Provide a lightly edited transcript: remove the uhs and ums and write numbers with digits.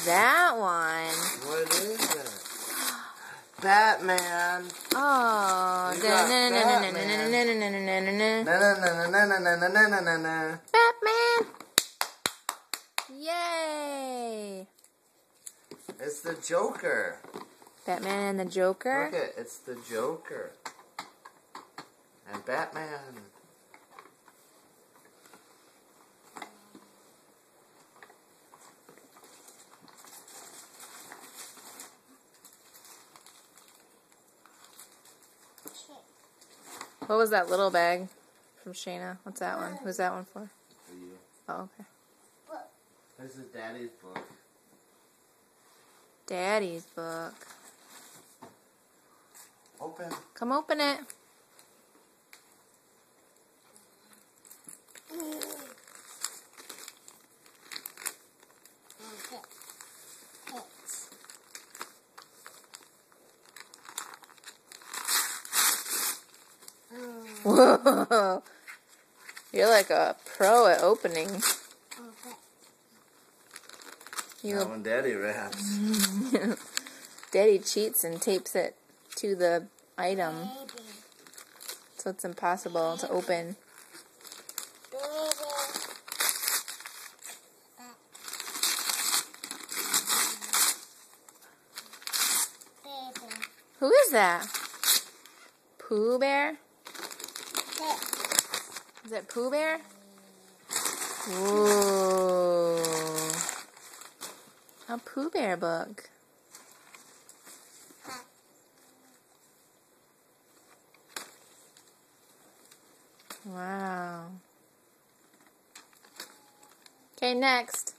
That one. What is it? Batman. Oh. You got Batman. Yay. It's the Joker. Batman and the Joker. Look it, it's the Joker. And Batman. What was that little bag from Shayna? What's that one? Who's that one for? For you. Oh, okay. This is Daddy's book. Daddy's book. Open. Come open it. Whoa. You're like a pro at opening. Not when Daddy wraps. Daddy cheats and tapes it to the item, so it's impossible to open. Who is that? Pooh Bear? Is it Pooh Bear? Whoa. A Pooh Bear book. Wow. Okay, next.